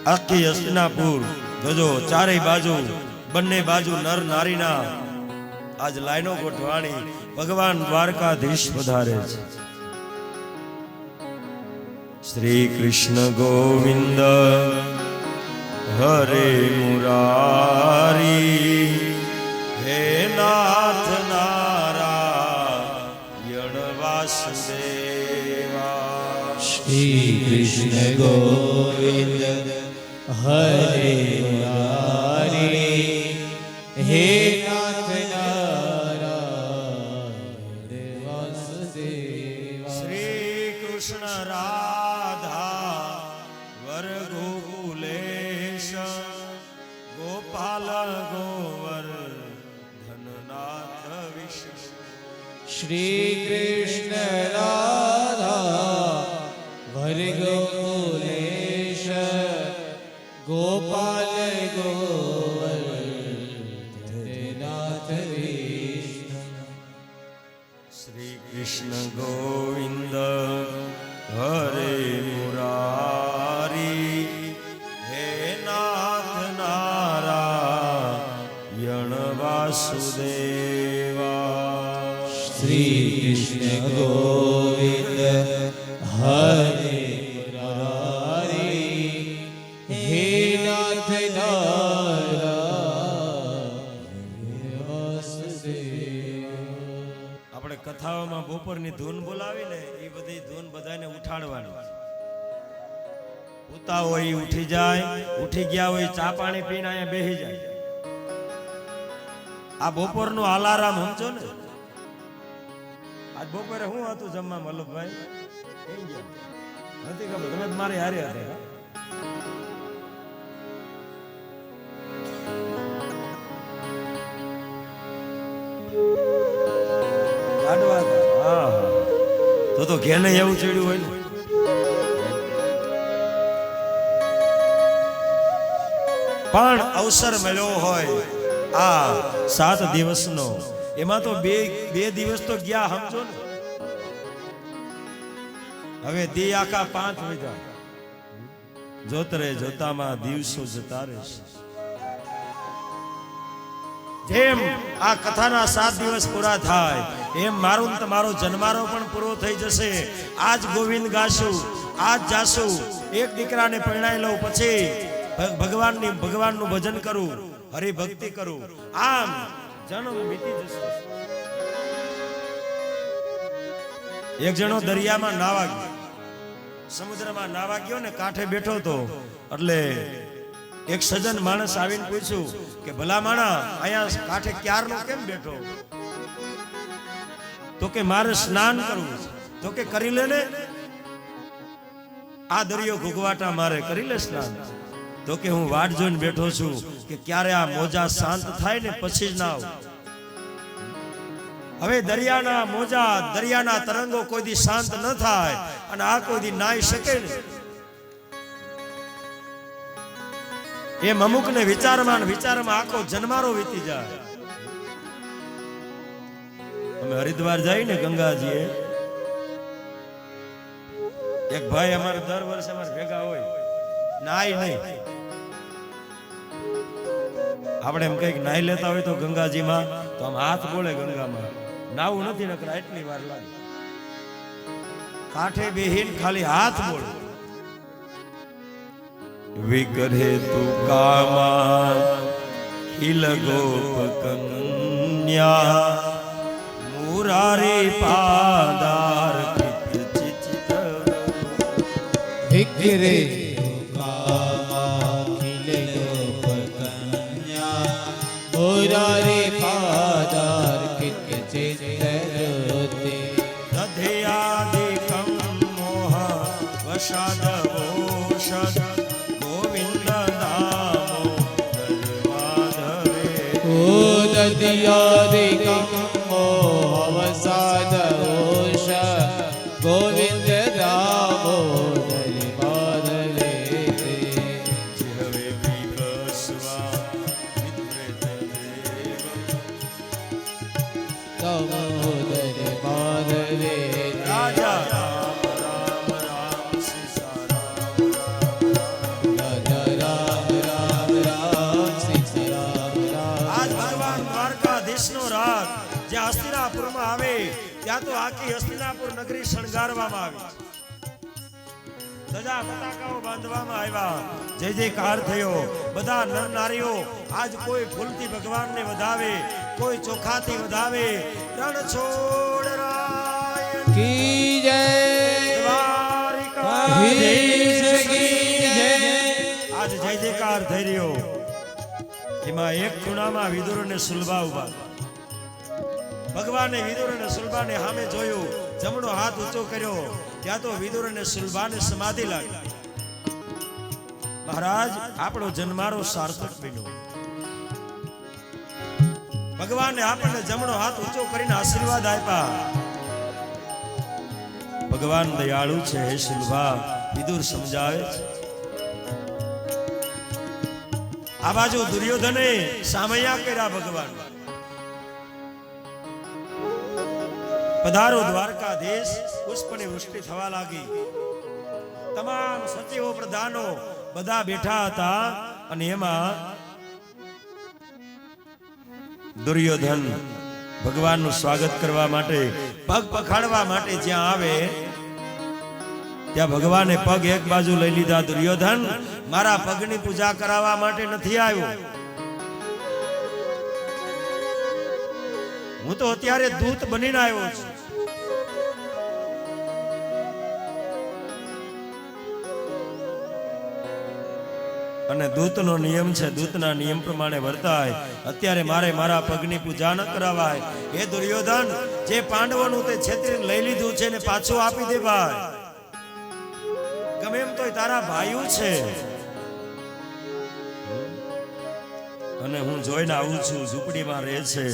આખી હસ્તિનાપુર જોજો ચારેય બાજુ બંને બાજુ નર નારીના આજ લાઈનો ગોઠવાણી ભગવાન દ્વારકાધીશ પધારે છે. શ્રી કૃષ્ણ ગોવિંદ હરે મુરારી હે નાથ નારાયણ વાસુદેવા. શ્રી કૃષ્ણ ગોવિંદ હરે મુરારી હે નાથ નારાયણ વાસુદેવા. શ્રી કૃષ્ણ રાધા વર ગોકુલેશ ગોપાલ ગોવર ધનનાથ વિષ્ણુ. શ્રી કૃષ્ણ રાધા વર ગોકુલેશ ગોપાલ ગોવર્ધનનાથ વિષ્ણુ. શ્રી કૃષ્ણ ગોવિંદ હરે મુરારી હે નાથ નારાયણ વાસુદેવા. શ્રી કૃષ્ણ ગોવિંદ હરે મુરારી હે નાથ નારાયણ વાસુદેવા. આપણે કથાઓમાં બપોરની ધૂન બોલાવી ને એ બધી ધૂન બધાને ઉઠાડવાની. ઉતા હોય ઉઠી જાય, ઉઠી ગયા હોય ચા પાણી પીને અહીંયા બેસી જાય. આ બપોરનું અલાર્મ સમજો ને. આજ બપોરે શું હતું જમવા મલ્લુભાઈ? કેમ ગયા? નથી ખબર, તમે મારી હારે હતા. તો ઘેને એવું ચડ્યું હોય ને. પણ અવસર મળ્યો હોય આ 7 દિવસનો, એમાં તો બે દિવસ તો ગયા સમજો ને. હવે દી આખા 5 વાગ્યા જોતરે જોતામાં દિવસો જતા રહેશે. જેમ આ કથાના 7 દિવસ પૂરા થાય એમ મારું તમારો જન્મારો પણ પૂરો થઈ જશે. આજ ગોવિંદ ગાશું, આજ જાશું, એક દીકરાને પરણાઈ લઉં, પછી ભગવાનનું ભજન કરું, હરિભક્તિ કરું, આમ જન્મ વીતી જશે. એક જણો દરિયામાં નાવા ગયો, સમુદ્રમાં નાવા ગયો ને કાંઠે બેઠો તો એટલે એક સજ્જન માણસ આવીને પૂછ્યું કે ભલા માણા અહીંયા કાંઠે ક્યારનો કેમ બેઠો? તો કે મારે સ્નાન કરવું છે. તો કે કરી લે ને, આ દરિયો ઘૂઘવાટા મારે કરી લે સ્નાન. તો કે હું વાટ જોઈને બેઠો છું કે ક્યારે આ મોજા શાંત થાય ને પછી જ ના આવું. હવે દરિયાના મોજા, દરિયાના તરંગો કોઈ દી શાંત ન થાય અને આ કોઈ દી નાઈ શકે ને. એમ અમુક ને વિચારમાં આખો જન્મારો વીતી જાય. અમે હરિદ્વાર જઈએ ને ગંગાજીએ, એક ભાઈ અમારે દર વર્ષે અમારે ભેગા હોય, નાય નહીં. આપણે એમ કઈક નાઈ લેતા હોય તો ગંગાજીમાં તો આમ હાથ બોલે ગંગામાં, નાવું નથી નકર એટલી વાર લાગે. કાંઠે બેહીન ખાલી હાથ બોલે. વિકરે તુ કામા ખિલ ગોપ કન્યા મુરારી પાદાર ચિત વિકરે તુ કામા ખિલ ગોપ કન્યા મુરારી પાદાર ચિત દધયાદિકમ મોહ વશાદ ઓષદ દધિયાદિકમ મોહવસાદોષ ગોવિંદ દામોદર માધવે. હવે વિભસ્વા વિદ્રેત દેવ દામોદર માધવે. રાજા રામ રામ રામ સીતા રામ રામ. રાજા આખી હસ્તિનાપુર નગરી શણગારવામાં આવી ધજા પતાકાઓ બાંધવામાં આવ્યા જય જયકાર થયો બધા નર નારીઓ આજ કોઈ ફૂલથી ભગવાનને વધાવે કોઈ ચોખાથી વધાવે રણ છોડ રાય કી જય દ્વારિકાધીશ કી જય આજ જય જયકાર થઈ રહ્યો એમાં એક ખૂણામાં વિદુર અને સુલભા ઉભા ભગવાને વિદુર અને સુલભાને સામે જોયું જમણો હાથ ઊંચો કર્યો ત્યાં તો વિદુર અને સુલભાને સમાધિ લાગી મહારાજ આપણો જન્મારો સાર્થક બન્યો ભગવાને આપણને જમણો હાથ ઊંચો કરીને આશીર્વાદ આપ્યા ભગવાન દયાળુ છે હે સુલભા વિદુર સમજાવે છે આ બાજુ દુર્યોધને સામૈયા કર્યા ભગવાન પધારો દ્વારકાધીશ પુષ્પની વૃષ્ટિ થવા લાગી તમામ સચિવો પ્રધાનો બધા બેઠા હતા અને એમાં દુર્યોધન ભગવાનનું સ્વાગત કરવા માટે પગ પખાડવા માટે જ્યાં આવે ત્યાં ભગવાને પગ એક બાજુ લઈ લીધા દુર્યોધન મારા પગની પૂજા કરાવવા માટે નથી આવ્યો હું તો અત્યારે દૂત બનીને આવ્યો છું અને દૂતનો નિયમ છે દૂતના નિયમ પ્રમાણે વર્તાય અત્યારે મારે મારા પગની પૂજા ન કરાવાય એ દુર્યોધન જે પાંડવોનું તે છેતરીને લઈ લીધું છે ને પાછું આપી દે ભાઈ ગમે એમ તોય તારા ભાઈઓ છે અને હું જોઈને આવું છું ઝૂંપડીમાં રહે છે